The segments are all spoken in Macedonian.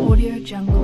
Audio Jungle.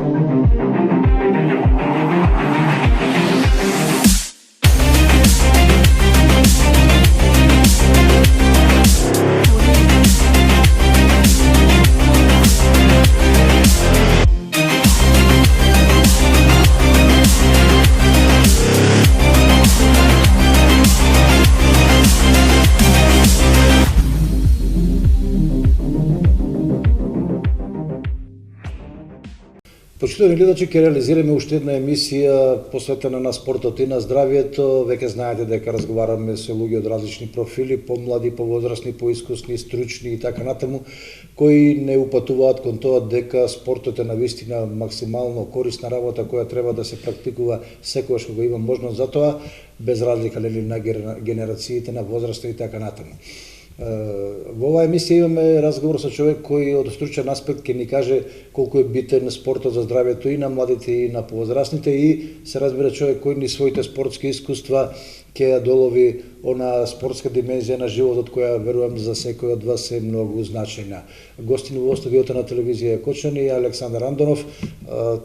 Почитувани гледачи, ќе реализираме уште една емисија посветена на спортот и на здравието. Веќе знаете дека разговараме со луѓе од различни профили, помлади, повозрасни, поискусни, стручни и така натаму, кои не упатуваат кон тоа дека спортот е навистина максимално корисна работа која треба да се практикува секогаш кога има можност за тоа, без разлика на генерациите, на возраста и така натаму. Во оваа емисија имаме разговор со човек кој од стручен аспект ќе ни каже колку е битен спортот за здравието и на младите и на повозрасните, и се разбира човек кој ни своите спортски искуства ќе ја долови она спортска димензија на животот која верувам за секој од вас е многу значајна. Гостин во студиото на телевизија Кочани е Александар Андонов.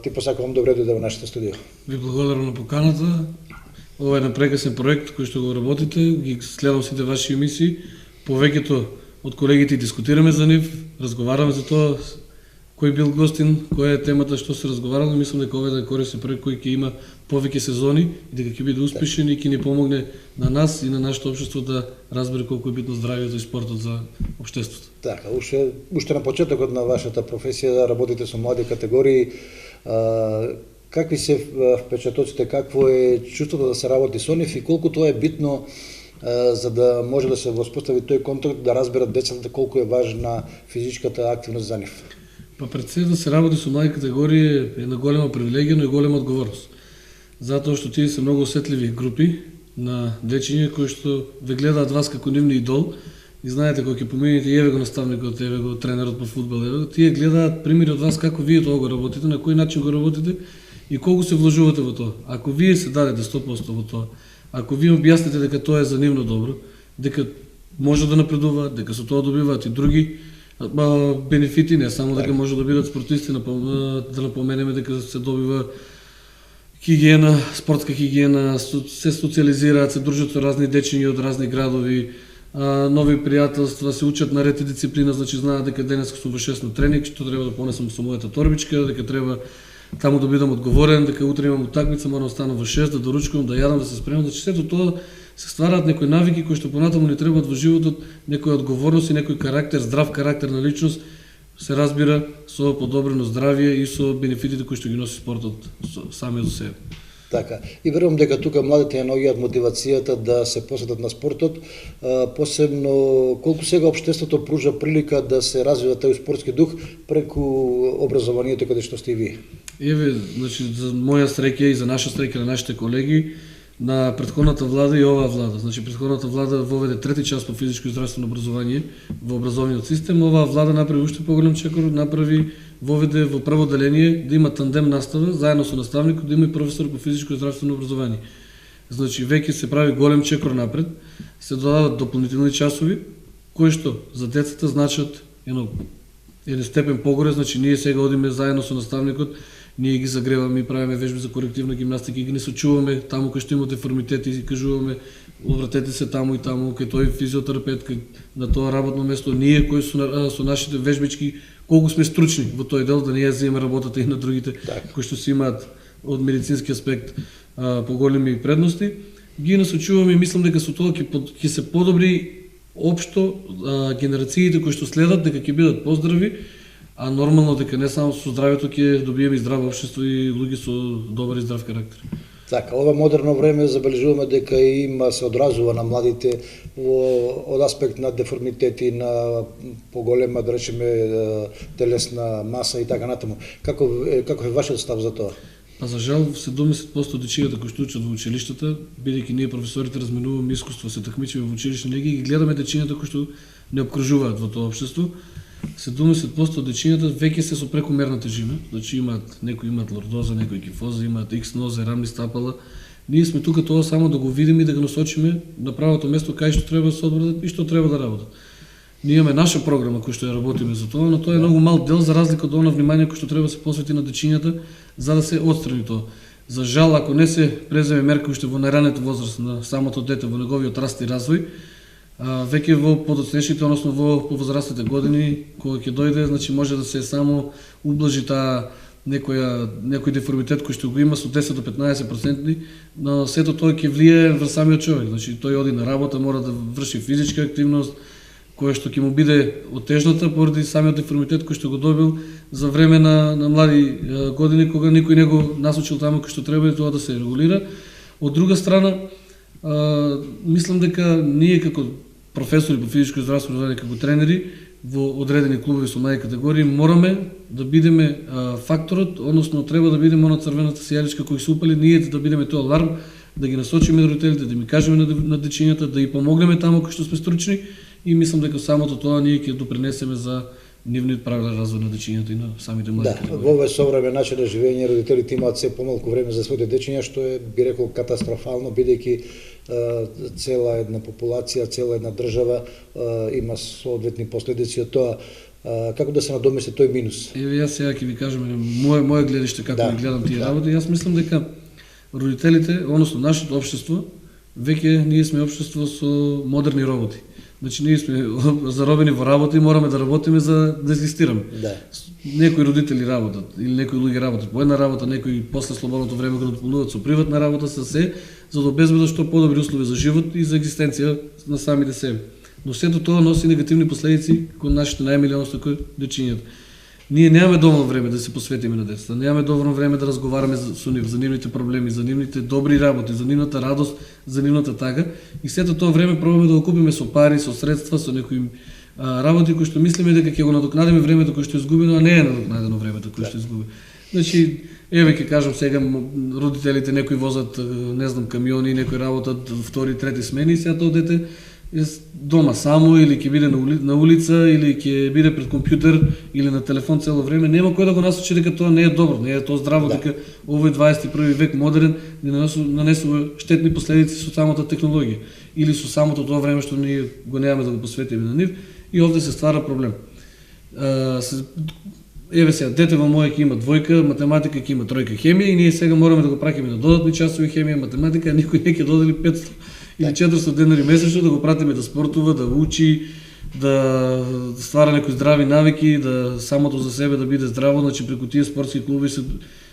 Ти посакувам добре дојде во нашето студио. Ви благодарам на поканата. Ова е напрекасен проект кој што го работите, ги следам сите ваши емисии. Повеќето од колегите дискутираме за нив, разговараме за тоа кој бил гостин, која е темата, што се разговарало. Мислам дека ова е корисен проект кој ќе има повеќе сезони и дека ќе биде успешен и ќе ни помогне на нас и на нашето општество да разбере колку е битно здравието и спортот за општеството. Така, уште на почетокот на вашата професија работите со млади категории. Какви се впечатоците, какво е чувството да се работи со нив и колку тоа е битно за да може да се воспостави тој контакт, да разберат децата колку е важна физичката активност за нив? Па пред се да се работи со млади категории е една голема привилегија, но и голема одговорност. Затоа што тие се многу осетливи групи на дечиња кои што ве гледаат вас како нивни идол и знаете кога ќе поминете еве го наставникот, еве го тренерот по фудбал, еве тие гледаат примери од вас како вие тоа го работите, на кој начин го работите и колку се вложувате во тоа. Ако вие се дадете 100% во тоа, ако вие објасните дека тоа е за нивно добро, дека може да напредуваат, дека со тоа добиваат и други бенефити, не само дека може да бидат спортисти, да напоменеме дека се добива хигиена, спортска хигиена, се социализираат, се дружат со разни дечиња од разни градови, нови пријателства, се учат на ред и дисциплина, значи знаат дека денес сум во 6 на тренинг, што треба да понесам со мојата торбичка, дека треба таму да бидам одговорен, дека утре имам утакмица, морам да станам во 6, да доручкувам, да јадам, да се спремам, значи сето тоа се ствараат некои навики кои што понатаму ни требаат во животот, некоја одговорност и некој карактер, здрав карактер на личност, се разбира со подобрено здравје и со бенефитите кои што ги носи спортот самиот за себе. Така. И верувам дека тука младите ја наоѓаат мотивацијата да се посветат на спортот, посебно колку сега општеството пружа прилика да се развива тој спортски дух преку образованието каде што сте и вие. Еве, значи за моја среќа и за наша среќа на нашите колеги, на претходната влада и оваа влада. Значи претходната влада воведе 3 час по физичко и здравствено образование во образовниот систем, оваа влада направи уште поголем чекор, воведе во прво деление да има тандем настава, заедно со наставникот да има и професор по физичко и здравствено образование. Значи веќе се прави голем чекор напред, се додаваат дополнителни часови кои што за децата значат еден степен погоре, значи ние сега одиме заедно со наставникот, ние ги загреваме и правиме вежби за корективна гимнастика и ги не сочуваме таму кај што има деформитети и кажуваме обратете се таму и таму кај тој физиотерапевт, кај на тоа работно место, ние кои со нашите вежбички колку сме стручни во тој дел, да не ја земеме работата и на другите кои што си имаат од медицински аспект поголеми предности, ги насочуваме и мислам дека со тоа ќе се подобри општо генерациите кои што следат, дека ќе бидат поздрави, а нормално дека не само со здравјето ќе добиеме и здраво општество и луѓе со добар и здрав карактер. Така, ова модерно време забележуваме дека има се одразува на младите од аспект на деформитети, на поголема, да речеме, телесна маса и така натаму. Каков е вашиот став за тоа? Па за жал 70% од дечињата кои што учат во училиштата, бидејќи ние професорите разменуваме искуство, се такмичиме во училишни лиги и гледаме дечињата кои што не обкружуваат во тоа општество. 70% од дечињата веќе се со прекомерна тежина, значи некои имаат лордоза, некои кифоза, имаат икс нозе, рамни стапала. Ние сме тука тоа само да го видиме и да го насочиме на правото место кај што треба да се одборат и што треба да работат. Ние имаме наша програма која што ја работиме за тоа, но тоа е многу мал дел за разлика од она внимание кој што треба да се посвети на дечињата за да се отстрани тоа. За жал, ако не се преземе мерка уште во најраната возраст на самото дете во неговиот раст и развој, веќе во подоцнешните, односно во повозрастните години, кога ќе дојде, значи може да се само ублажи таа некој деформитет кој што го има со 10 до 15%, но сето тоа ќе влие врз самиот човек. Значи тој оди на работа, мора да врши физичка активност, која што ќе му биде отежната поради самиот деформитет кој што го добил за време на млади години, кога никој не го насочил таму кој што треба и тоа да се регулира. Од друга страна, мислам дека ние како професори по физичко здравство, како тренери во одредени клубови со млади категории мораме да бидеме факторот, односно треба да бидеме она црвената сијаличка кој се упали, ние да бидеме тој аларм, да ги насочиме родителите, да ми кажеме на дечињата, да ги помогнеме таму кој што сме стручни и мислам дека самото тоа ние ќе допринесеме за нивниот правилен развој на дечињата и на самите млади категории. Во овој современ начин на живење родителите имаат се помалку време за своите дечиња, што е, би рекол, катастрофално, бидејќи цела една популација, цела една држава има соодветни последици од тоа. Како да се надомести тој минус? Еве јас сега ќе ви кажам моје гледиште како ги гледам тие работи. Јас мислам дека родителите, односно нашето општество, веќе ние сме општество со модерни роботи. Значи ние сме заробени во работа и мораме да работиме за да екзистираме. Да. Некои родители работат или некои луѓе работат по една работа, некои после слободното време го дополнуваат со приватна работа, со се, за да обезбедат што подобри услови за живот и за екзистенција на самите себе. Но сето тоа носи негативни последици кон нашите најмилионоста кои дечињата. Ние немаме доволно време да се посветиме на децата, немаме доволно време да разговараме со нив, за нивните проблеми, за нивните добри работи, за нивната радост, за нивната тага. И сето тоа време пробаме да го купиме со пари, со средства, со некои работи кои што мислиме дека ќе го надокнадиме времето кој што е изгубено, а не е надокнадено времето кој што е изгубено. Значи, еве ќе кажам сега, родителите некои возат, не знам, камиони, некои работат втори, трети смени и сега тоа дете дома само или ќе биде на улица или ќе биде пред компјутер или на телефон цело време, нема кој да го насочи дека тоа не е добро, не е тоа здраво, дека овој 21 век модерен ни нанесува штетни последици со самата технологија или со самото тоа време што ние го немаме да го посветиме на нив и овде се ствара проблем. Еве сега, дете во моје ќе има двојка, математика ќе има тројка хемија и ние сега мораме да го праќаме на додатни часови хемија, математика, а никој не ќе додели 500 или 400 денари месечно да го пратиме да спортува, да учи, да ствара некои здрави навики, да самото за себе да биде здраво, значи преку тие спортски клуби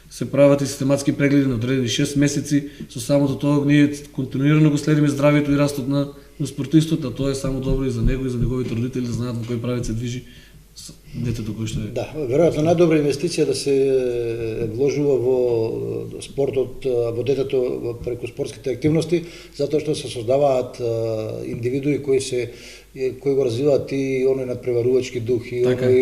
се прават и систематски прегледи на одредени 6 месеци, со самото тоа ние континуирано го следиме здравието и растот на спортистот, а тоа е само добро и за него и за неговите родители да знаат во кој правец се движи детето кој што е. Да, веројатно најдобра инвестиција да се вложува во спортот, во детето преку спортските активности, затоа што се создаваат индивидуи кои го развиваат и оној надпреварувачки дух и оној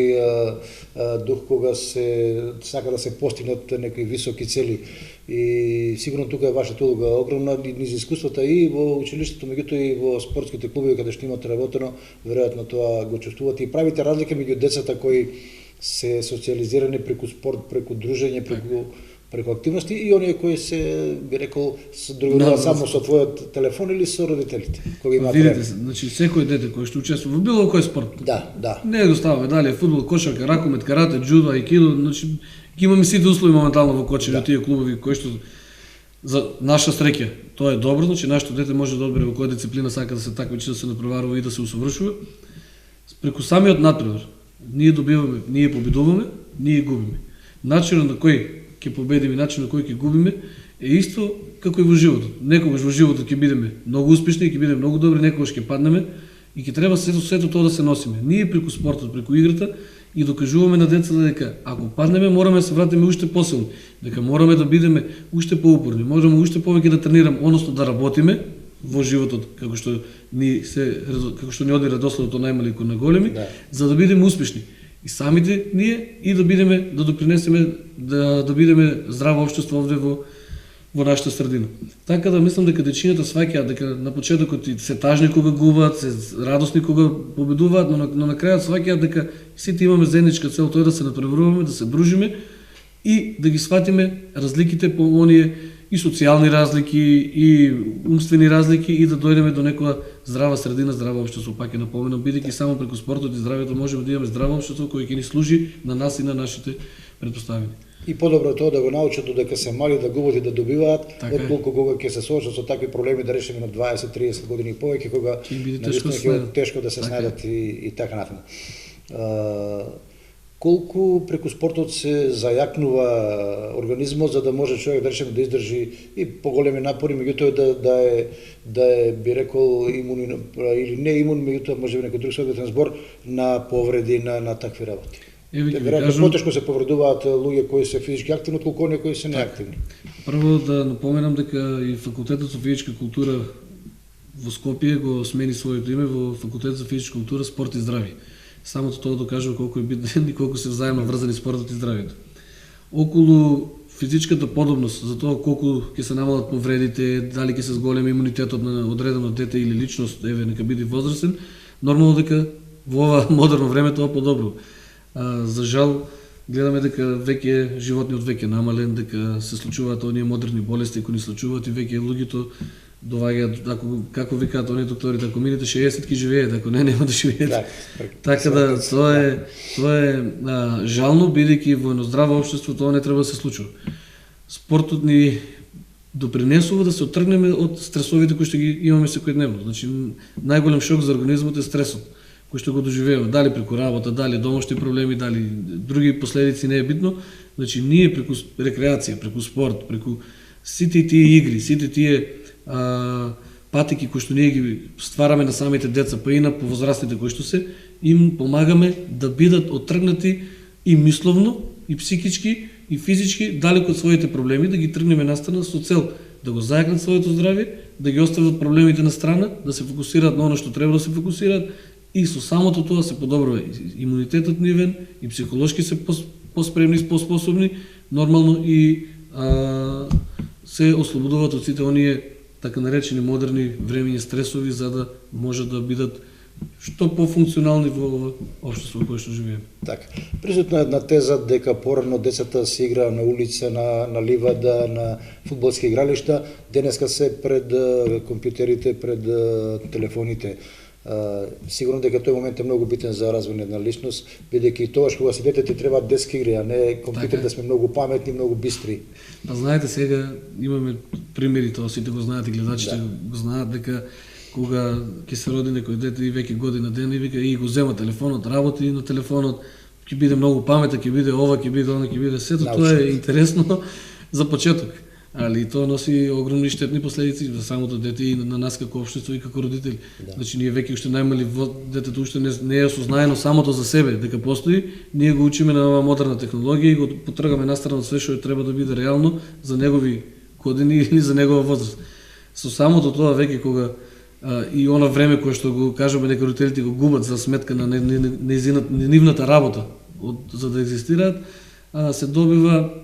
дух кога се сака да се постигнат некои високи цели. И сигурно тука е вашата улога огромна низ искуствата и во училиштето, меѓутоа и во спортските клубови каде што имате работено, веројатно тоа го чувствувате и правите разлика меѓу децата кои се социализирани преку спорт, преку дружење, преку активности и оние кои се, би рекол, другуват само со твојот телефон или со родителите, кога имаат време. Видите, значи секој дете кој што учествува во било кој спорт. Да. Не е доставува дали фудбал, кошарка, ракомет, карате, джудо, аикидо, значи ги имаме сите услови моментално во Кочево, тие клубови кои што за наша среќа тоа е добро, значи нашето дете може да одбере во која дисциплина сака да се такмичи, да се напреварува и да се усовршува. Преку самиот надпревар ние добиваме, ние победуваме, ние губиме. Начинот на кој ќе победиме и начинот на кој ќе губиме е исто како и во животот. Некогаш во животот ќе бидеме многу успешни, ќе бидеме многу добри, некогаш ќе паднеме и ќе треба сето тоа да се носиме. Ние преку спортот, преку играта и докажуваме на децата дека ако паднеме мораме да се вратиме уште посилни, дека мораме да бидеме уште поупорни, можеме уште повеќе да тренираме, односно да работиме во животот како што ни оди редословот од најмали кон најголеми, за да бидеме успешни. И самите ние и да допринесеме да бидеме здраво општество овде во нашата средина. Така да мислам дека дечињата сваќаат дека на почетокот се тажни кога губат, се радосни кога победуваат, но на крајот сваќаат дека сите имаме заедничка цел, тоа е да се надпреваруваме, да се дружиме и да ги сватиме разликите по оние и социјални разлики, и умствени разлики и да дојдеме до некоја здрава средина, здраво општество, пак ќе напоменам, бидејќи само преку спортот и здравјето можеме да имаме здраво општество кој ќе ни служи на нас и на нашите претпоставени. И подобро е тоа да го научат додека се мали да губат и да добиваат, отколку кога ќе се соочат со такви проблеми да решиме на 20-30 години и повеќе, кога наистина е тешко да се снајдат и така натаму. Колку преку спортот се зајакнува организмот за да може човек да речеме да издржи и поголеми напори, меѓутоа да е би рекол имун или не имун, меѓутоа може би некој друг соодветен збор на повреди на такви работи. Веројатно потешко се повредуваат луѓе кои се физички активни отколку оние кои се неактивни. Прво да напоменам дека и факултетот за физичка култура во Скопје го смени своето име во факултет за физичка култура, спорт и здравје. Самото тоа докажува колку е битен и колку се взаемно врзани спортот и здравјето. Околу физичката подобност, за тоа колку ќе се намалат повредите, дали ќе се зголеми имунитетот на одредено дете или личност, еве нека биде возрастен, нормално дека во ова модерно време тоа подобро. За жал, гледаме дека веќе животниот веќе намален, дека се случуваат оние модерни болести кои ни случуваат и веќе луѓето доваѓаат, како викаат оние докторите, ако минете 60 ки живеат, ако не, нема да живеете. Така да, тоа е жално, бидејќи во едно здраво општество тоа не треба да се случува. Спортот ни допринесува да се оттргнеме од стресовите кои што ги имаме секојдневно. Значи, најголем шок за организмот е стресот кој што го доживееме, дали преку работа, дали домашни проблеми, дали други последици, не е битно. Значи, ние преку рекреација, преку спорт, преку сите тие игри, сите тие патики кои што ние ги ствараме на самите деца, па и на повозрастните кои што се, им помагаме да бидат оттргнати и мисловно, и психички, и физички, далеко од своите проблеми, да ги тргнеме настрана со цел да го зајакнат своето здравје, да ги остават проблемите на страна, да се фокусираат на оно што треба да се фокусираат, и со самото тоа се подобрува имунитетот нивен, и психолошки се поспремни, поспособни, нормално и се ослободуваат од сите оние така наречени модерни времењи стресови, за да може да бидат што пофункционални во општество во кое што живееме. Така. Присутна една теза дека порано децата се игра на улица, на ливада, на фудбалски игралишта, денеска се пред компјутерите, пред телефоните. Сигурно дека тој момент е многу битен за развој на една личност, бидејќи тогаш кога се дете ти треба детски игри, а не компјутери, да сме многу паметни, многу бистри. Па знаете, сега имаме примери, тоа сите го знаат и гледачите го знаат, дека кога ќе се роди некој дете и веќе година ден и вика и го зема телефонот, работи на телефонот, ќе биде многу паметен, ќе биде ова, ќе биде она, ќе биде сето, тоа е интересно за почеток. Али тоа носи огромни штетни последици за самото дете и на нас како општество и како родители. Значи ние веќе уште најмали детето уште не е осознаено самото за себе дека постои, ние го учиме на оваа модерна технологија и го потргаме настрана од све што треба да биде реално за негови години или за негова возраст. Со самото тоа веќе кога и она време кое што го кажеме дека родителите го губат за сметка на нивната работа за да екзистираат, се добива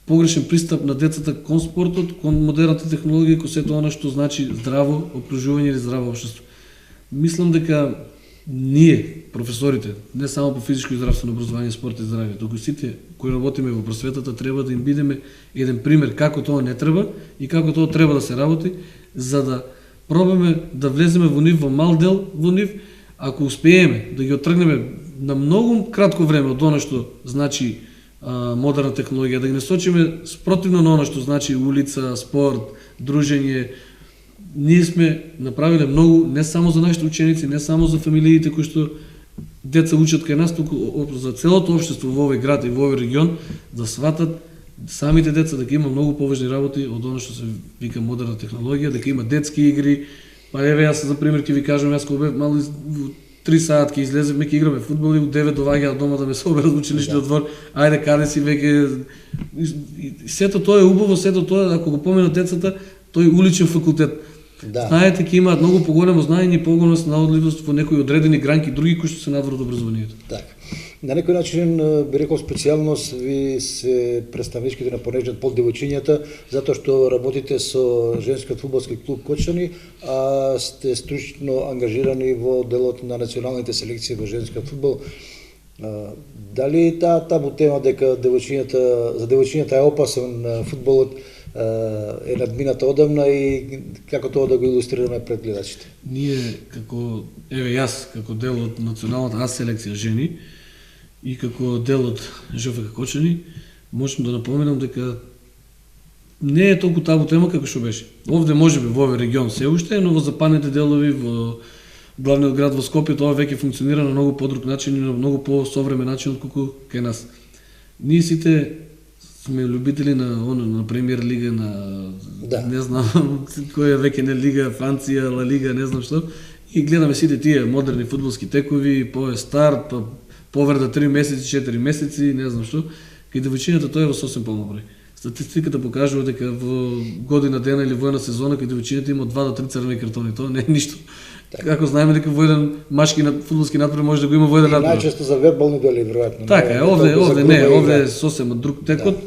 погрешен пристап на децата кон спортот, кон модерната технологија, кон сето она што значи здраво окружување или здраво општество. Мислам дека ние, професорите, не само по физичко и здравствено образование, спорт и здравје, туку сите кои работиме во просветата треба да им бидеме еден пример како тоа не треба и како тоа треба да се работи, за да пробаме да влеземе во нив, во мал дел во нив, ако успееме да ги оттргнеме на многу кратко време од она што значи модерна технологија, да ги насочиме спротивно на оно што значи улица, спорт, дружење. Ние сме направиле многу не само за нашите ученици, не само за фамилиите кои што деца учат кај нас, туку за целото општество во овој град и во овој регион, да сватат самите деца дека има многу поважни работи од оно што се вика модерна технологија, дека има детски игри. Па еве јас за пример ќе ви кажам, јас кога бев мал 3 саат ќе излеземе, ќе играме фудбал и у 9 доваѓаат дома да ме соберат во училишниот двор. Ајде каде си веќе. Сето тоа е убаво, сето тоа ако го поменат децата, тој уличен факултет. Знаете, ќе имаат многу поголемо знаење и поголема наодливост во некои одредени гранки, други кои што се надвор од образованието. Така. На некој начин би рекол специјалност ви се представничките на понежниот пол девојчињата, затоа што работите со женскиот фудбалски клуб Кочани, а сте стручно ангажирани во делот на националните селекции во женскиот фудбал. Дали таа табу тема дека за девојчињата е опасен фудбалот, е надмината одамна и како тоа да го илустрираме пред гледачите. Ние како, јас како дел од националната А селекција жени и како дел од ЖФК Кочани, можам да напоменам дека не е толку табу тема како што беше. Овде можеби во овој регион се уште, но во западните делови, во главниот град во Скопје, тоа веќе функционира на многу подруг начин и на многу по-современ начин отколку кај нас. Ние сите сме любители на премиер лига, не знам која веќе не лига, Франција, Ла Лига, не знам што, и гледаме сите тие модерни фудбалски текови, по старт, поврда 3 месеци, 4 месеци, не знам што, кај девојчињата тоа е во сосем полноброј. Статистиката покажува дека во година дена или во една сезона кај девојчињата има 2 до 3 црвени картони, тоа не е ништо. Како знаеме дека во еден машки фудбалски натпревар може да го има во еден натпревар. Најчесто за вербални дели веројатно. Така е, овде е сосема друг текот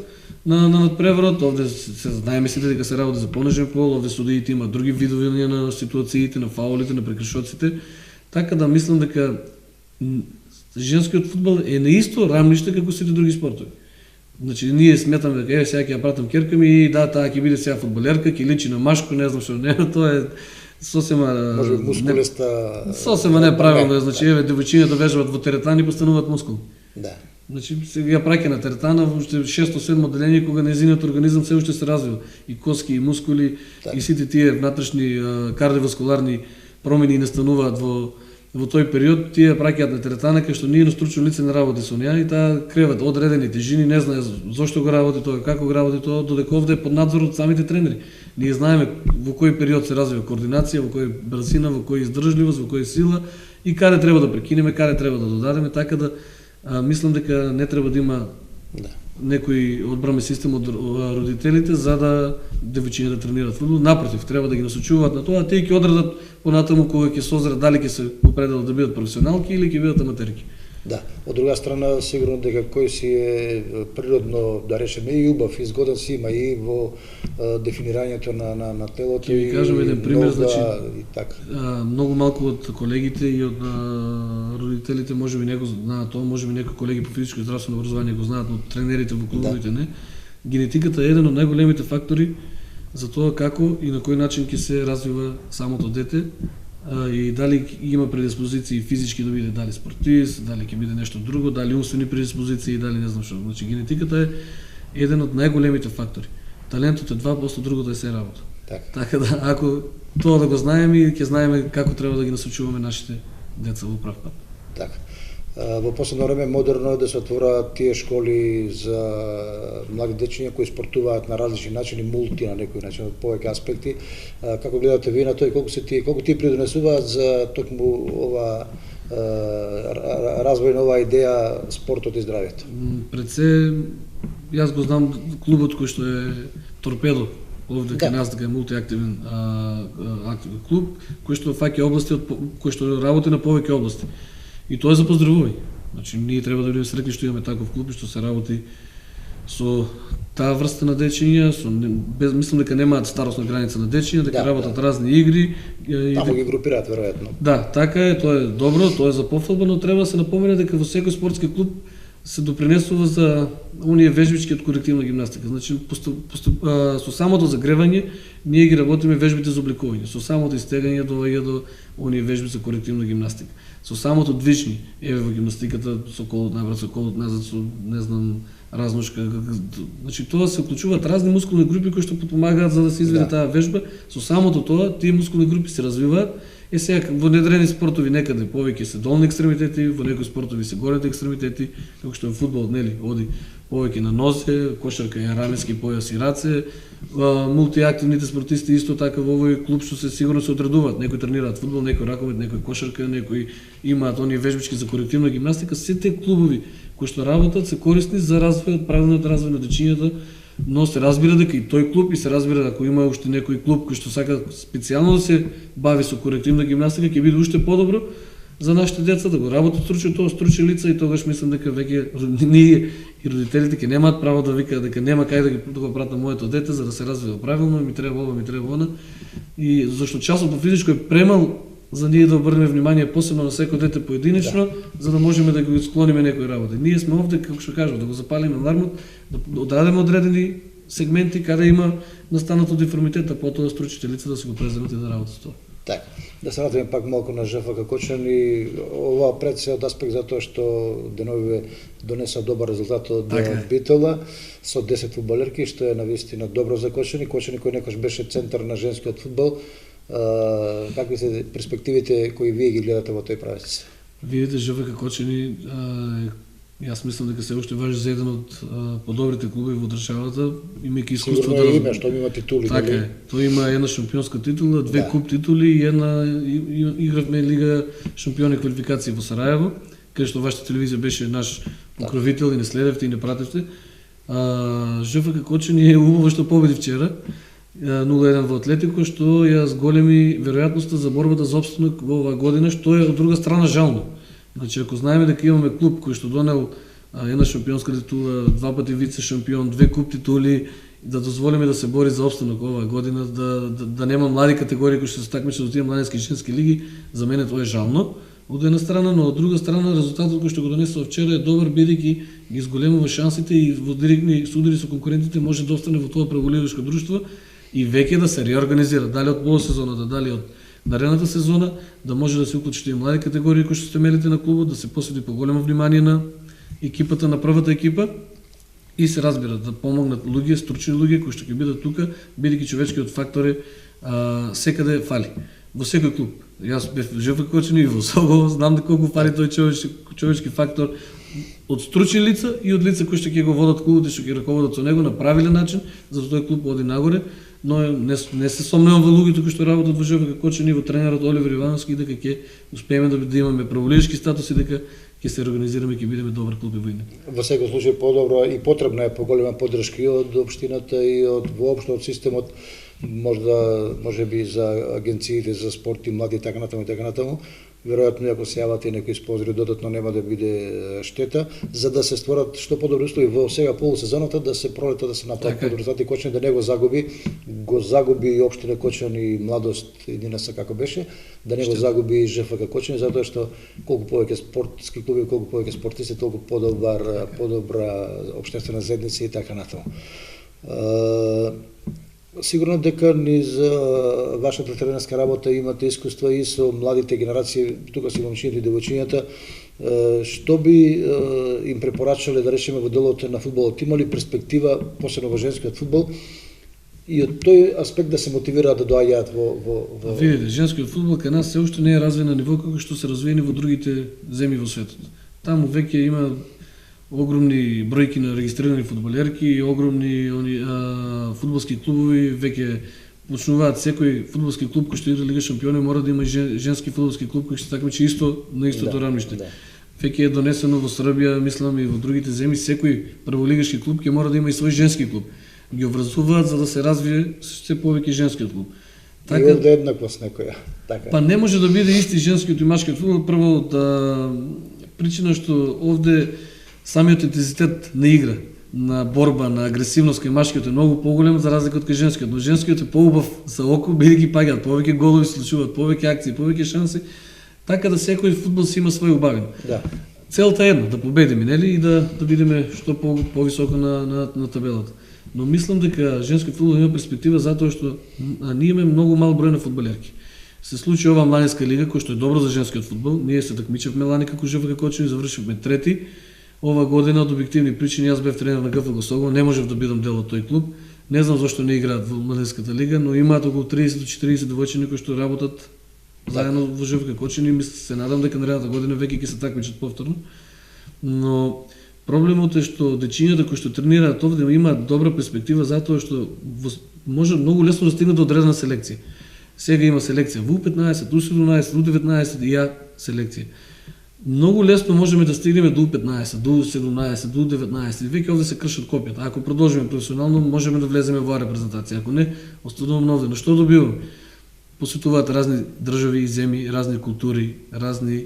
на натпреварот, овде се знаеме сите дека се работи за понижен пол, овде судиите има други видови на ситуациите, на фаулите, на прекршоците, така да мислам дека женскиот фудбал е на исто рамниште како сите други спортови. Значи ние сметаме дека сега ќе ја пратам ќерка ми и да, таа ќе биде сега фудбалерка, ќе личи на машко, не знам што, не, тоа е сосема може би мускулеста. Сосема не правилно, значи девојчињата вежбаат во теретани и постануваат мускул. Да. Значи сега ја праќа на теретана во 6-7 деление кога нејзиниот организам се уште се развива и коски и мускули и сите тие внатрешни кардиоваскуларни промени настануваат во тој период, тие праќаат на теретана кај што ние на стручно лице не работи со неа и таа креват одредени тежини, не знае зошто го работи тоа, како го работи тоа, додека овде е под надзор од самите тренери. Ние знаеме во кој период се развива координација, во кој брзина, во кој издржливост, во кој сила и каде треба да прекинеме, каде треба да додадеме, така да мислам дека не треба да има некој одбраме систем од родителите за да девојчињата да тренираат фудбал. Напротив, треба да ги насочуваат на тоа, тие ќе одредат понатаму кога ќе созрат дали ќе се определат да бидат професионалки или ќе бидат аматерки. Да, од друга страна сигурно дека кој си е природно, да речеме, и убав, и згоден си има и во дефинирањето на телото. Ќе ви кажам еден пример, значи и така. Многу малку од колегите и од родителите можеби не го знаат тоа, можеби некои колеги по физичко и здравствено образование го знаат, но тренерите во клубовите не. Генетиката е еден од најголемите фактори за тоа како и на кој начин ќе се развива самото дете и дали има предиспозиции физички да биде дали спортист, дали ќе биде нешто друго, дали умствени предиспозиции, дали не знам што. Значи генетиката е еден од најголемите фактори. Талентот е 2%, другото е се работа. Така да ако тоа да го знаеме, ќе знаеме како треба да ги насочуваме нашите деца во прав пат. Така. Во последно време модерно е да се отвораат тие школи за млади дечиња кои спортуваат на различни начини, мулти на некој начин, од повеќе аспекти. Како гледате вие на тоа и колку тие придонесуваат за токму ова развој на оваа идеја спортот и здравјето? Пред се, јас го знам клубот кој што е Торпедо, овде кај нас дека е мултиактивен клуб, кој што фаќа области, кој што работи на повеќе области. И тоа е за поздравување. Значи, ние треба да бидеме среќни што имаме таков клуб и што се работи со таа врста на дечиња, мислам дека немаат старосна граница на дечиња, дека работат разни игри. Таму ги групираат веројатно. Да, така е, тоа е добро, тоа е за пофалба, но треба да се напомене дека во секој спортски клуб се допринесува за оние вежбички од колективна гимнастика. Значи, со самото загревање, ние ги работиме вежбите за обликување. Со самото истегање доаѓа до оние вежби за колективна гимнастика. Со самото движни, еве во гимнастиката, со колот напред, со колот назад, со не знам, разношка. Значи тоа се вклучуваат разни мускулни групи кои што потпомагаат за да се изведе таа вежба. Со самото тоа, тие мускулни групи се развиваат. Сега во недрени спортови некаде повеќе се долни екстремитети, во некои спортови се горните екстремитети, како што е фудбал, нели, оди повеќе на нозе, кошарка е раменски појас и раце. Мултиактивните спортисти исто така во овој клуб што се сигурно се одредуваат. Некои тренираат фудбал, некои раковет, некои кошарка, некои имаат оние вежбички за колективна гимнастика. Сите клубови кои што работат се корисни за развојот, правилниот развој на дечињата, но се разбира дека и тој клуб и се разбира дека ако има уште некој клуб кој што сака специјално да се бави со колективна гимнастика, ќе биде уште подобро за нашите деца да го работат стручно тоа стручни лица и тогаш мислам дека веќе ние и родителите ќе немаат право да викаат дека нема кај да го пратам моето дете за да се развива правилно, ми треба ова, ми треба она. И зашто часот по физичко е премал за ние да обрнеме внимание посебно на секој дете поединечно, за да можеме да го склониме некои работи. Ние сме овде, како што кажав, да го запалиме алармот, да одрадиме одредени сегменти каде има настанато деформитет, а потоа стручите лица да се го преземат и да работат тоа. Така, да се вратиме пак малку на ЖФК Кочани и ова пред се од аспект затоа што деновиве донеса добар резултат од Битола со 10 фудбалерки, што е навистина добро за Кочани. Кочани кој некош беше центар на женскиот фудбал. Какви се перспективите кои вие ги гледате во тој правец? Видите, ЖФК Кочани, јас мислам дека се уште важи за еден од подобрите клубови во државата, имајќи искуство да име што има титули. Така е. Тој има една шампионска титула, две куп титули и една игравме лига шампиони квалификации во Сараево, каде што вашата телевизија беше наш покровител и не следевте и не пратевте. ЖФК Кочани е убаво што победи вчера 0-1 во Атлетико, што ја зголеми веројатноста за борбата за опстанок во оваа година, што е од друга страна жално. Значи, ако знаеме дека имаме клуб кој што донел една шампионска титула, 2 пати вице шампион, 2 куп титули, да дозволиме да се бори за опстанок оваа година, да нема млади категории кои што се такмичат до тие младински и женски лиги, за мене тоа е жално. Од една страна, но од друга страна резултатот кој што го донесува вчера е добар, бидејќи ги зголемува шансите и во директни судири со конкурентите може да остане во тоа преволивачко друштво и веќе да се реорганизира, дали од полусезоната, дали од наредната сезона, да може да се уклучат и млади категории кои што се темелите на клубот, да се посвети поголемо внимание на екипата, на првата екипа и се разбира да помогнат луѓе, стручни луѓе кои што ќе бидат тука, бидејќи човечкиот фактор е секаде фали. Во секој клуб. Јас бев ЖФК Кочани и во Сокол, знам дека колку фали тој човечки фактор од стручни лица и од лица кои што ќе го водат клубот и што ќе раководат со него на правилен начин, за да тој клуб оди нагоре. Но не се сомневам во луѓето кои што работат во ЖФК Кочани и во тренерот Оливер Ивановски дека ќе успееме да имаме праволивачки статус и дека ќе се организираме и ќе бидеме добар клуб и војна. Во секој случај подобро и потребна е поголема поддршка и од општината и од воопшто од системот, може би за агенциите за спорт и млади и така натаму. Веројатно ако се јават и некои спонзори додатно нема да биде штета, за да се створат што подобри услови во сега полусезоната, да се пролета да се направи подобри резултати Кочани да не го загуби и општина Кочани младост единаца како беше, да не го загуби и ЖФК Кочани, затоа што колку повеќе спортски клуби, колку повеќе спортисти, толку подобра општествена заедница и така натаму. Сигурно дека низ вашата тренерска работа имате искуство и со младите генерации, тука си момчињата и девојчињата, што би им препорачале да речеме во делот на фудбалот? Има ли перспектива, посебно во женскиот фудбал, и од тој аспект да се мотивираат да доаѓаат во... Видите, женскиот фудбал кај нас се уште не е развиен на ниво како што се развиени во другите земји во светот. Таму веќе има огромни бројки на регистрирани фудбалерки и огромни фудбалски клубови, веќе почнуваат секој фудбалски клуб кој што игра Лига шампиони мора да има и женски фудбалски клуб кој ќе се такмичи исто на истото рамниште. Веќе е донесено во Србија, мислам и во другите земји, секој прволигашки клуб ќе мора да има и свој женски клуб. Ги образуваат за да се развие се повеќе женскиот клуб. Така, и овде еднаквост некоја. Така. Па не може да биде исти женскиот и машкиот фудбал, прво причина што овде самиот интензитет на игра, на борба, на агресивност кај машкиот е многу поголем за разлика од кај женскиот, но женскиот е поубав за око, бидејќи паѓаат повеќе голови, се случуваат повеќе акции, повеќе шанси, така да секој фудбал си има свој убавин. Да. Целта е една, да победиме, нели, и да бидеме што повисоко на табелата. Но мислам дека женскиот фудбал има перспектива затоа што ние имаме многу мал број на фудбалерки. Се случи ова младинска лига кој што е добро за женскиот фудбал, ние се такмичевме лани како ЖФК Кочани, завршивме трети. Ова година од објективни причини јас бев тренер на ГФК Сокол, не можев да бидам дел од тој клуб. Не знам зошто не играат во младинската лига, но имаат околу 30 до 40 девојчиња кои што работат заедно во ЖФК Кочани и се надам дека наредната година веќе ќе се такмичат повторно. Но проблемот е што дечињата кои што тренираат овде имаат добра перспектива затоа што може многу лесно да стигнат до одредена селекција. Сега има селекција во U15, U17, U19 и ја селекција. Многу лесно можеме да стигнеме до U15, до U17, до U19 и веќе овде се кршат копијата. Ако продолжиме професионално, можеме да влеземе во репрезентација. Ако не, остануваме овде. Но што добиваме? Посетуваат разни држави и земји, разни култури, разни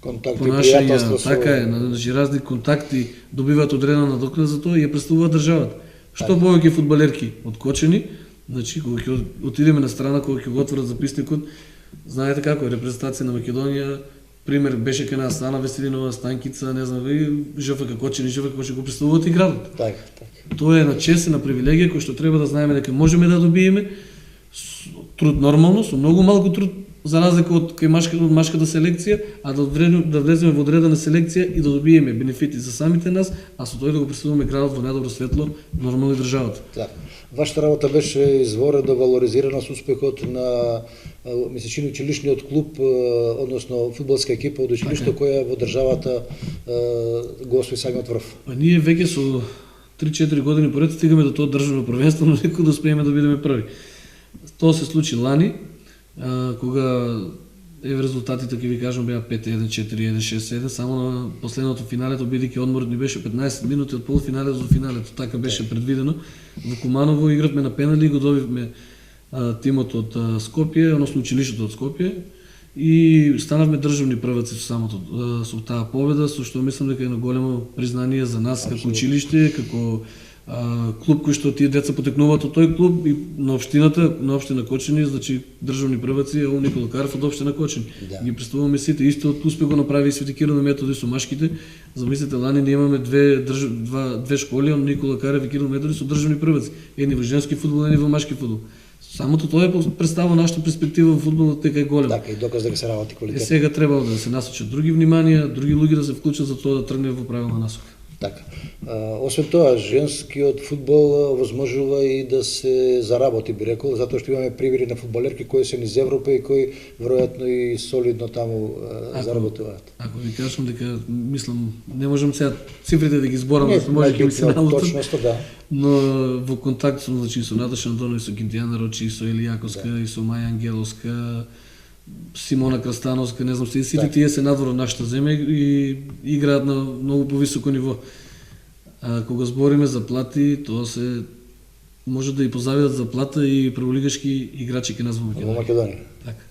понашања, така е, значи разни контакти, добиваат одредена надокнада за тоа и ја представуваат државата. Што повеќе фудбалерки од Кочани, значи кога ќе отидеме на страна, кога ќе го отворат записникот, знаете како е репрезентација на Македонија, пример беше кај нас Ана Веселинова, Станкица, не знам, и ЖФК Кочани го представуваат и градот. Така. Тоа е една чест, една привилегија која што треба да знаеме дека можеме да добиеме труд нормално, со многу малку труд, за разлика од машката селекција, а да влеземе во одредена селекција и да добиеме бенефити за самите нас, а со тој да го представуваме градот во најдобро светло, нормално и државата. Да. Вашата работа беше изворено валоризирана со успехот на мислечини училишниот клуб, односно фудбалска екипа од училишто која во државата го освои самиот врв. Па ние веќе со 3-4 години поред стигаме до тоа државно првенство, но никога да успееме да бидеме први. Тоа се случи лани, кога резултатите, ќе ви кажам, беа 5-1, 4-1, 6-7, само на последното финалето, бидејќи одморот ни беше 15 минути од полуфиналето до финалето, така беше предвидено. Во Куманово игравме на пенали и го добивме тимот од Скопје, односно училиштето од Скопје, и станавме државни прваци со таа победа, со што мислам дека е на големо признание за нас како училиште, како клуб кој што тие деца потекнуваат од тој клуб и на општината, на општина Кочани, значи државни прваци е Никола Каров од општина Кочани. Да. Ги представуваме сите, исто успех го направи и Свети Кирил Методи со машките. Замислете, лани ние имаме две школи, од Никола Каров и Кирил Методи со државни прваци. Едни во женски фудбал, едни во машки фудбал. Самото тоа е представува нашата перспектива во фудбалот дека е голема. Така, и доказ дека се работи квалитет. Сега треба да се насочат други вниманија, други луѓе да се вклучат за тоа да тргне во правилна насока. Така. Освен тоа, женскиот фудбал возможува и да се заработи, би рекол, затоа што имаме примери на фудбалерки кои се низ Европа и кои веројатно и солидно таму заработуваат. Ако ви кажам дека мислам, не можам сега цифрите да ги зборам, за може да ми се наутат. Точно, да. Но во контакт сум, значи, со Наташа Антонова, со Гинтијана Рочи, со Илијаковска и со Маја Ангеловска, Симона Крастановска, не знам, сите тие се надвор од нашата земја и играат на многу повисоко ниво. Кога збориме за плати, тоа се може да и позавидат за плата и прволигашки играчи ке нас во Македонија. Во Македонија.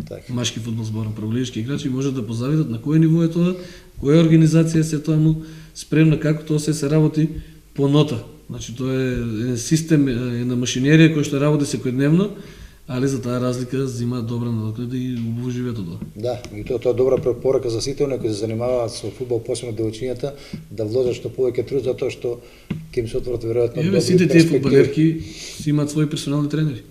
Така. Машки фудбал зборам, прволигашки играчи може да позавидат на кој ниво е тоа, која организација се тоа спремна, како тоа се работи по нота. Значи тоа е еден систем, една машинерија која што работи секојдневно, али за таа разлика зима добра надокнада и убаво живеат од тоа. Да, и тоа е добра препорака за сите оние кои се занимаваат со фудбал, посебно девојчињата, да вложат што повеќе труд, затоа што ќе им се отворат веројатно добри перспективи. Сите тие фудбалерки си имаат своји персонални тренери.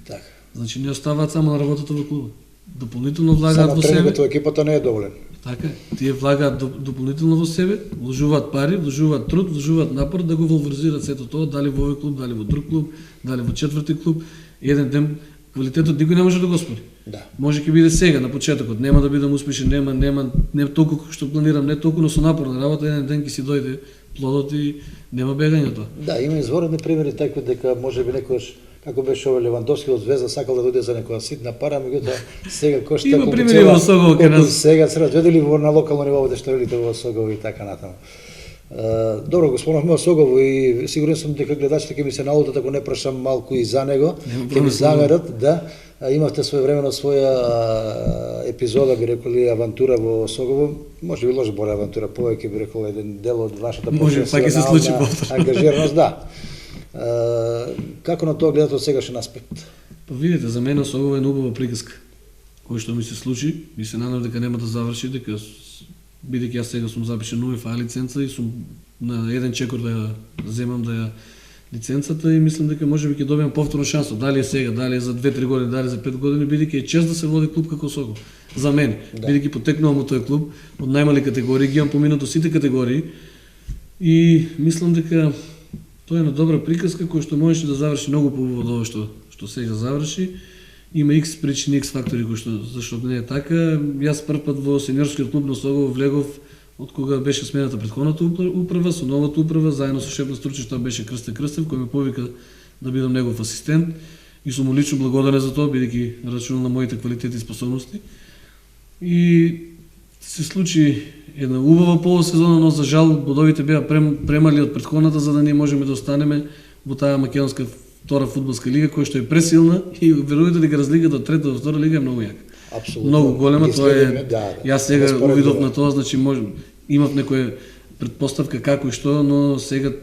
Така. Значи не оставаат само на работата во клубот. Дополнително влагаат во себе. Само тренерот во екипата не е доволен. Така, тие влагаат дополнително во себе, вложуваат пари, вложуваат труд, вложуваат напор да го валоризираат сето тоа, дали во овој клуб, дали во друг клуб, дали во четврти клуб. Еден ден квалитетот никој не може да го спори. Да. Може ќе биде сега на почетокот, нема да бидам успешен, не толку што планирам, не толку, но со напорна работа еден ден ќе си дојде плодот и нема бегање тоа. Да, има изворени примери такви дека можеби некојаш како беше овој Левандовски од Звезда сакал да дојде за некоја ситна пара, меѓутоа сега кошта има примери во Согово кај нас. Сега се разведели на локално ниво во дештавилите во Согово и така натаму. Добро, го спомнавме Согово и сигурен сум дека гледачите ќе ми се наутат ако не прашам малку и за него, ќе ми замерат, да. Имавте своевремено своја епизода, би реколи, авантура во Согово, може би лоша боля авантура, повеќе би рекол еден дел од вашата професионална ангажираност, да. Како на тоа гледате од сегашен аспект? Па видите, за мене Согово е убава приказка, кој што ми се случи, и се надам дека нема да заврши, дека бидејќи јас сега сум запишен УЕФА лиценца и сум на еден чекор да ја земам да ја лиценцата и мислам дека можеби ќе добиам повторна шанса, дали е сега, дали е за 2-3 години, дали за 5 години, бидејќи е чест да се води клуб како Согово. За мене, бидејќи потекнувам од тој клуб, од најмали категории, ги имам поминато сите категории и мислам дека тоа е една добра приказка која што можеше да заврши многу поубаво од ова што сега заврши. Има X причини, X фактори кои што зашто не е така. Јас прв пат во сениорскиот клуб на Согово влегов од кога беше смената претходната управа, со новата управа, заедно со шеф на стручишта беше Крсте Крстев, кој ме повика да бидам негов асистент и сум му лично благодарен за тоа, бидејќи рачунал на моите квалитети и способности. И се случи една убава полусезона, но за жал бодовите беа премали од претходната за да ние можеме да останеме во таа македонска втора фудбалска лига која што е пресилна и верувате дека разликата од трета до втора лига е многу јака. Апсолутно. Многу голема, тоа е. Јас сега увидов на тоа, значи имав некоја предпоставка како и што, но сега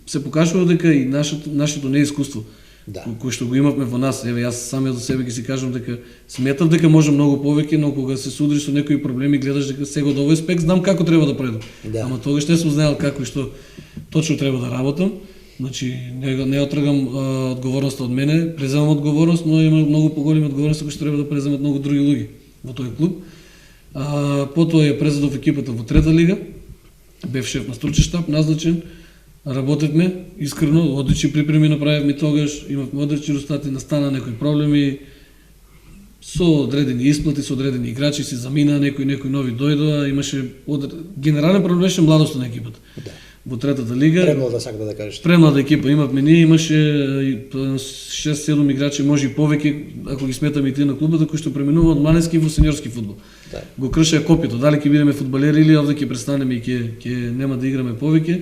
се покажува дека и нашето неискуство кој што го имавме во нас, еве јас самиот за себе ќе си кажам дека сметав дека може многу повеќе, но кога се судриш со некои проблеми гледаш дека сега од овој спект знам како треба да предам. Ама тогаш не сум знаел како и што точно треба да работам. Значи не отрагам одговорноста од мене, преземам одговорност, но има многу поголеми одговорности кои што треба да преземат многу други луѓе во тој клуб. Потоа ја презедов екипата во трета лига, бев шеф на стручен штаб, назначен, работевме искрено, одлични припреми направивме тогаш, имавме одлични резултати, настана некои проблеми со одредени исплати, со одредени играчи се замина, некои нови дојдоа, имаше генерален проблем беше младоста на екипата. Да. Во третата лига. Премлада сакате да кажете. Премлада екипа имавме ние, имаше 6-7 играчи, може и повеќе, ако ги сметаме и тие на клубата, кои што преминуваат од младенски во сениорски фудбал. Да. Го кршеа копито, дали ќе бидеме фудбалери или овде ќе престанеме и ќе нема да играме повеќе.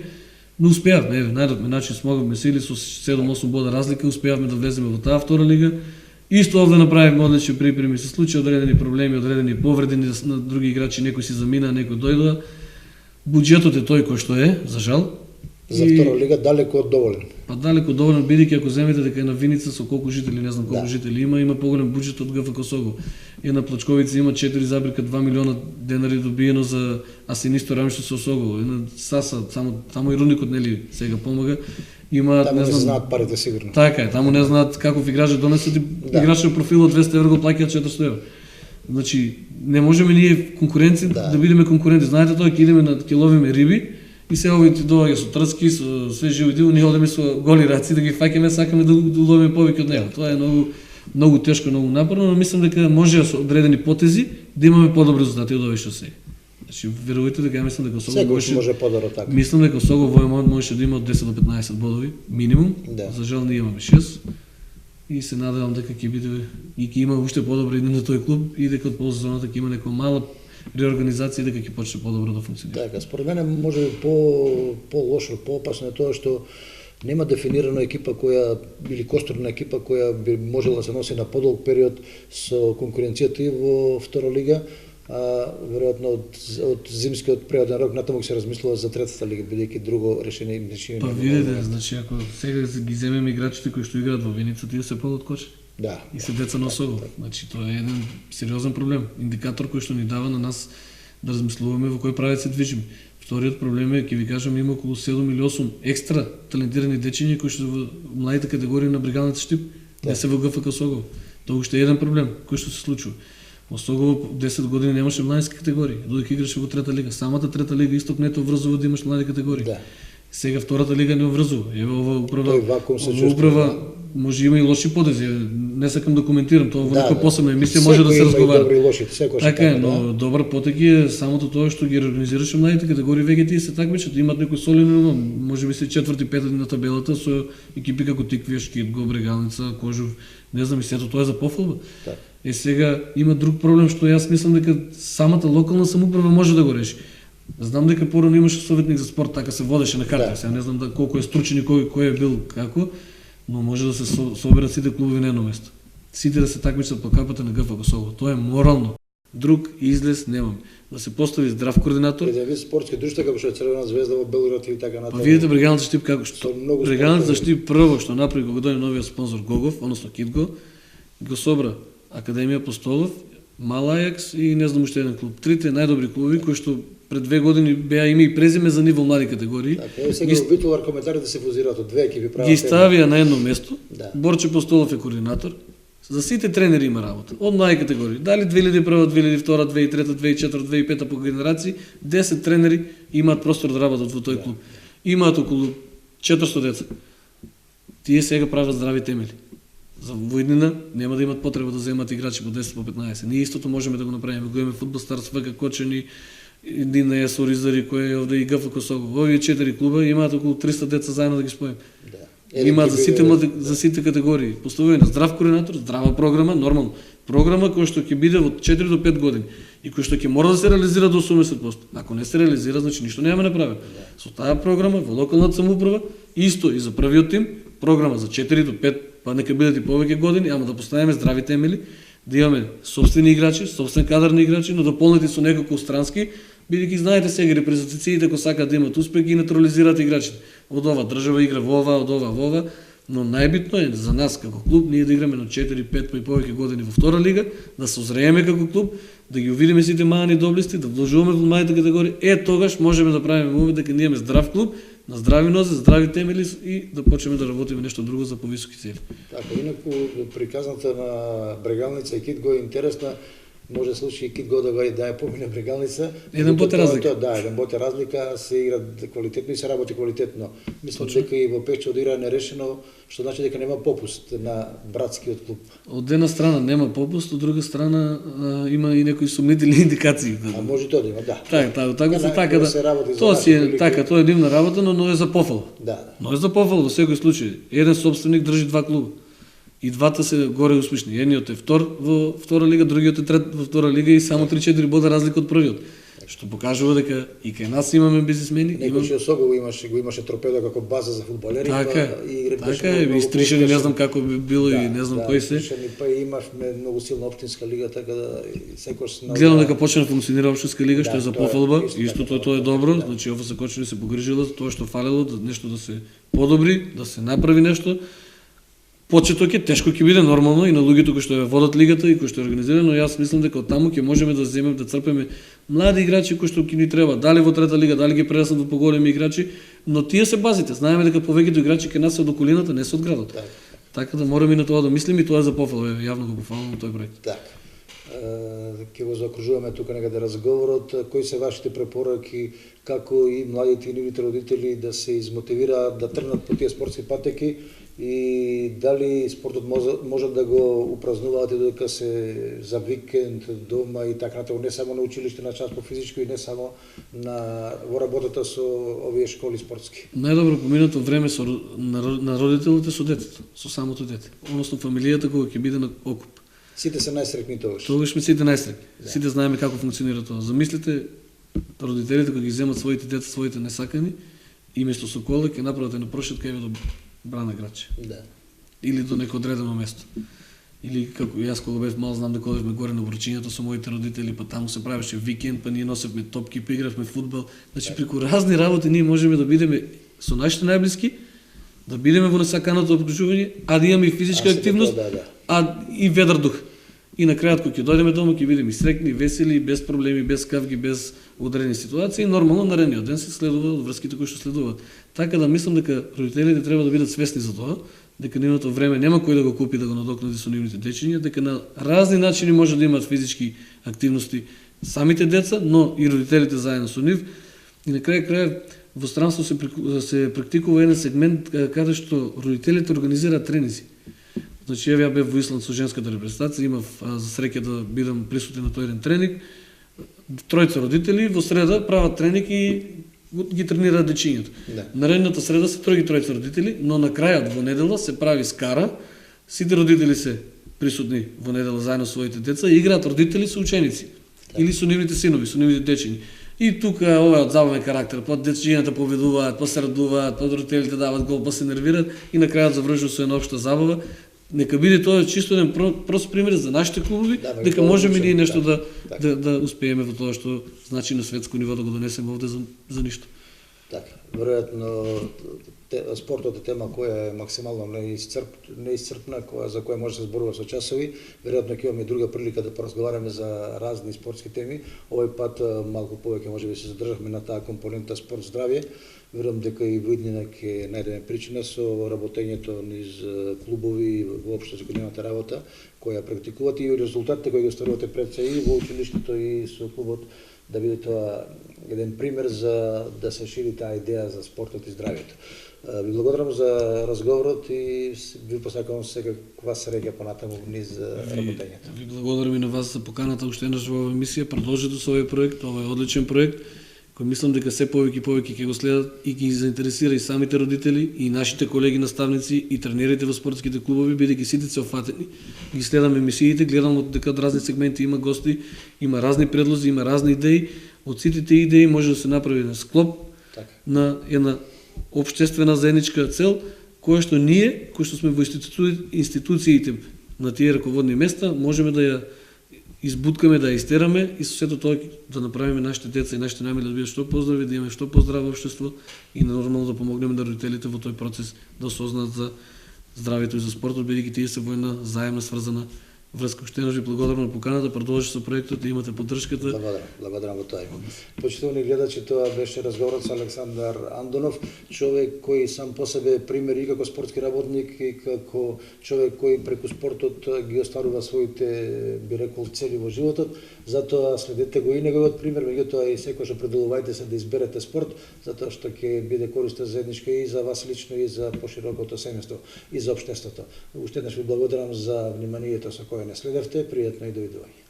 Но успеавме, најдовме начин, смогавме се или со 7-8 бода разлика, успеавме да влеземе во таа втора лига. Исто овде направивме одлични припреми, се случи одредени проблеми, одредени повреди на други играчи, некој си замина, некој дојдоа. Буџетот е тој кој што е, за жал. За втора лига далеку од доволен. Па далеку доволен, бидејќи ако земете дека е на Виница со колку жители, не знам колку жители има поголем буџет од ГФК Согов. На Плачковица има 4,2 милиона денари добиено за Асинисто Рамшто со Согов. На Саса, само и Руникот нели сега помага. Има, таму не знам, знаат парите сигурно. Така е, таму не знаат каков играч донесат и играч на профил од 200 евро го плаќаат 400 евро. Значи, не можеме ние конкуренци да бидеме конкуренти. Знаете тоа, ќе идеме на ќе ловиме риби и се овие доаѓа со трски, со све живи диво, ние одеме со голи раци да ги фаќаме, сакаме да ловиме повеќе од него. Тоа е многу тешко, многу напорно, но мислам дека може со одредени потези да имаме подобри резултати од овие што се. Значи, верувајте дека ја мислам дека Согов може подобро така. Мислам дека Согов во момент можеше да има од 10 до 15 бодови минимум. Да. За жал ние имаме 6. И се надевам дека ќе биде и ќе има уште подобро идење за тој клуб и дека од ползоната ќе има некоја мала реорганизација дека ќе почне подобро да функционира. Така, според мене може би по лошо, поопасно е тоа што нема дефинирана екипа која или костурна екипа која би можела да се носи на подолг период со конкуренцијата и во втора лига. Веројатно од зимскиот преоден рок натаму ќе се размислува за третата лига, бидејќи друго решение не ќе Па видите, значи ако сега ги земеме играчите кои што играат во Виница, тие се подоткочи. Да. И се деца на Согов. Значи тоа е еден сериозен проблем, индикатор кој што ни дава на нас да размислуваме во кој правец се движиме. Вториот проблем е, ќе ви кажам, има околу 7 или 8 екстра талентирани дечиња кои што во младите категории на бригалница Штип, не се во ГФК Согов. Тоа уште е еден проблем кој што се случува. Во Согово 10 години немаше младински категории, додека играше во трета лига. Самата трета лига Исток не те обврзува да имаш млади категории. Да. Сега втората лига не обврзува. Еве ова управа, управа може има и лоши подези. Не сакам да коментирам тоа во некоја посебна емисија секој може да се разговара. Добри и лоши, така е, но добар потек е самото тоа што ги организираше младите категории, веќе тие се такмичат, имаат некој солиден, можеби се четврти, пети на табелата со екипи како Тиквија, Шкитго, Брегалница, Кожув, не знам и сето тоа е за пофалба. Так. Сега има друг проблем што јас мислам дека самата локална самоуправа може да го реши. Знам дека порано имаше советник за спорт, така се водеше на карта, сега не знам колку е стручен и кој е бил како, но може да се соберат сите клубови на едно место. Сите да се такмичат по капата на ГФК Согов. Тоа е морално. Друг излез немаме. Да се постави здрав координатор. Да ви спортски друштва како што е Црвена звезда во Белград и така натаму. Па видите Брегалница Штип како што Брегалница Штип прво што направи кога дојде новиот спонзор Гогов, односно Китго, го собра Академија Апостолов, Мал Ајакс и не знам уште еден клуб. Трите најдобри клубови кои што пред 2 години беа име и презиме за ниво млади категории. Така, сега во Битолар коментарите се фузираат од две екипи прават. Ги ставија на едно место. Да. Борче Апостолов е координатор. За сите тренери има работа. Од млади категории. Дали 2001, 2002, 2003, 2004, 2005 по генерации, 10 тренери имаат простор да работат во тој клуб. Имаат околу 400 деца. Тие сега прават здрави темели. За воиднина нема да имат потреба да земат играчи по 10 по 15. Ние истото можеме да го направиме. Го имаме Фудбал Старс, ФК Кочани, Дина Јасо Ризари кој е овде и ГФК Согов. Овие 4 клуба имаат околу 300 деца заедно да ги споиме. Да. Имаат за сите категории. Поставување на здрав координатор, здрава програма, нормално. Програма која што ќе биде од 4 до 5 години и која што ќе мора да се реализира до 80%. Ако не се реализира, значи ништо нема направено. Со таа програма во локалната самоуправа исто и за првиот тим, програма за 4 до 5, па нека бидат и повеќе години, ама да поставиме здрави темели, да имаме собствени играчи, собствен кадар на играчи, но дополнети со неколку странски, бидејќи знаете сега репрезентациите ако сакаат да имат успех и натурализираат играчите. Од ова држава игра во ова, од ова во ова, но најбитно е за нас како клуб ние да играме на 4, 5 па и повеќе години во втора лига, да се озрееме како клуб, да ги увидиме сите мани доблести, да вложуваме во младите категории, тогаш можеме да правиме увид дека ние имаме здрав клуб, на здрави нозе, здрави темели и да почнеме да работиме нешто друго за повисоки цели. Така, инаку приказната на Брегалница и Китго е интересна. Може да случи и Китго да го даде помине Брегалница. Еден пат е разлика. Да, еден пат е разлика, се игра квалитетно и се работи квалитетно. Мислам дека и во Пече одигра нерешено, што значи дека нема попуст на братскиот клуб. Од една страна нема попуст, од друга страна има и некои сумнителни индикации. А може и тоа да има, да. Така да. Тоа си е така, тоа е дивна работа, но е за пофал. Да. Но е за пофал во секој случај. Еден собственик држи два клуба. И двата се горе успешни. Едниот е втор во втора лига, другиот е трет во втора лига и само 3-4 бода разлика од првиот. Што покажува дека и кај нас имаме бизнисмени. Некој што особо го имаше Торпедо како база за фудбалери. Така е, Стришани не знам како би било и не знам кој се. Стришани па имавме многу силна општинска лига, така да секој гледам дека почна да функционира општинска лига, што е за пофалба, исто тоа е добро, значи ова се Кочани се погрижила за тоа што фалело, нешто да се подобри, да се направи нешто. Почеток е тешко ќе биде нормално и на луѓето кои што ја водат лигата и кои што е организирано, но јас мислам дека од таму ќе можеме да земеме да црпеме млади играчи кои што ќе ни треба, дали во трета лига, дали ги прераснат во поголеми играчи, но тие се базите. Знаеме дека повеќето играчи кај нас се од околината, не се од градот. Така да мораме и на тоа да мислиме и тоа е за пофал, јавно го пофалам тој проект. Така. Ќе го заокружуваме тука некаде разговорот. Кои се вашите препораки како и младите и нивните родители да се измотивираат да тргнат по тие спортски патеки и дали спортот може да го упразнуваат и додека се за викенд дома и така натаму, не само на училиште на час по физичко и не само во работата со овие школи спортски. Најдобро поминато време на родителите со детето, со самото дете, односно фамилијата кога ќе биде на окуп. Сите се најсрекни тогаш. Тогаш сме сите најсрекни. Да. Сите знаеме како функционира тоа. Замислите родителите кога ги земат своите деца, своите несакани и место со кола ќе направат една прошетка еве до Брана Граче. Да. Или до некој одредено место. Или како јас кога бев мал знам дека одевме горе на Врачињето со моите родители, па таму се правеше викенд, па ние носевме топки, па игравме фудбал. Значи преку разни работи ние можеме да бидеме со нашите најблиски, да бидеме во несаканото обкружување, а да имаме и физичка активност, а и ведар дух. И на крајот кога ќе дојдеме дома ќе бидеме срекни, весели, без проблеми, без кавги, без ударени ситуации, нормално наредниот ден се следува од врските кои што следуваат. Така да мислам дека родителите треба да бидат свесни за тоа, дека нивното време нема кој да го купи да го надокнади со нивните дечиња, дека на разни начини може да имаат физички активности самите деца, но и родителите заедно со нив. И на крај во странство се практикува еден сегмент каде што родителите организираат тренинзи. Значи, ја бев во Исланд со женската репрезентација, имав за среќа да бидам присутен на тој еден тренинг. Тројца родители во среда прават тренинг и ги тренираат дечињата. Да. Наредната среда се тројца родители, но на крајот во недела се прави скара, сите родители се присутни во недела заедно со своите деца и играат родители со ученици. Да. Или со нивните синови, со нивните дечиња. И тука ова е од забавен карактер, па дечињата победуваат, па се радуваат, па родителите дават гол, па се нервираат и на крајот завршува со една општа забава. Нека биде тоа чисто еден прост пример за нашите клубови, дека можеме ние нешто да успееме во тоа што значи на светско ниво да го донесеме овде за ништо. Така, веројатно спортот е тема која е максимално неисцрпна, за која може да се зборува со часови. Веројатно ќе имаме друга прилика да поразговараме за разни спортски теми. Овој пат малку повеќе можеби се задржавме на таа компонента спорт здравје. Верувам дека и во иднина ќе најдеме причина со работењето низ клубови и воопшто секојдневната работа која практикувате и резултатите кои ги остварувате пред се и во училиштето и со клубот, да биде тоа еден пример за да се шири таа идеја за спортот и здравјето. Ви благодарам за разговорот и ви посакувам секаква среќа понатаму низ работењето. Ви благодарам и на вас за поканата уште еднаш во оваа емисија. Продолжете со овој проект, ова е одличен проект кој мислам дека се повеќе и повеќе ќе го следат и ги заинтересира и самите родители и нашите колеги наставници и тренерите во спортските клубови, бидејќи сите се офатени. Ги следам емисиите, гледам дека од разни сегменти има гости, има разни предлози, има разни идеи. Од сите тие идеи може да се направи на склоп на една општествена заедничка цел, која што ние, кои што сме во институциите на тие раководни места, можеме да ја избуткаме, да ја истераме и со сето тоа да направиме нашите деца и нашите најмали да бидат што поздрави, да имаме што поздраво општество и нормално да помогнеме на родителите во тој процес да осознаат за здравјето и за спортот, бидејќи тие се во една заемна сврзана врска. Уште еднаш ви благодарам на поканата, продолжите со проектот и имате поддршката. Благодарам во тоа име. Почитувани гледачи, тоа беше разговорот со Александар Андонов, човек кој сам по себе е пример и како спортски работник и како човек кој преку спортот ги остварува своите, би рекол, цели во животот. Затоа следете го и неговиот пример, меѓутоа и секогаш определувајте се да изберете спорт, затоа што ќе биде користен заедничка и за вас лично и за поширокото семејство и за општеството. Уште еднаш ви благодарам за вниманието со кое не следевте, пријатно и довидување.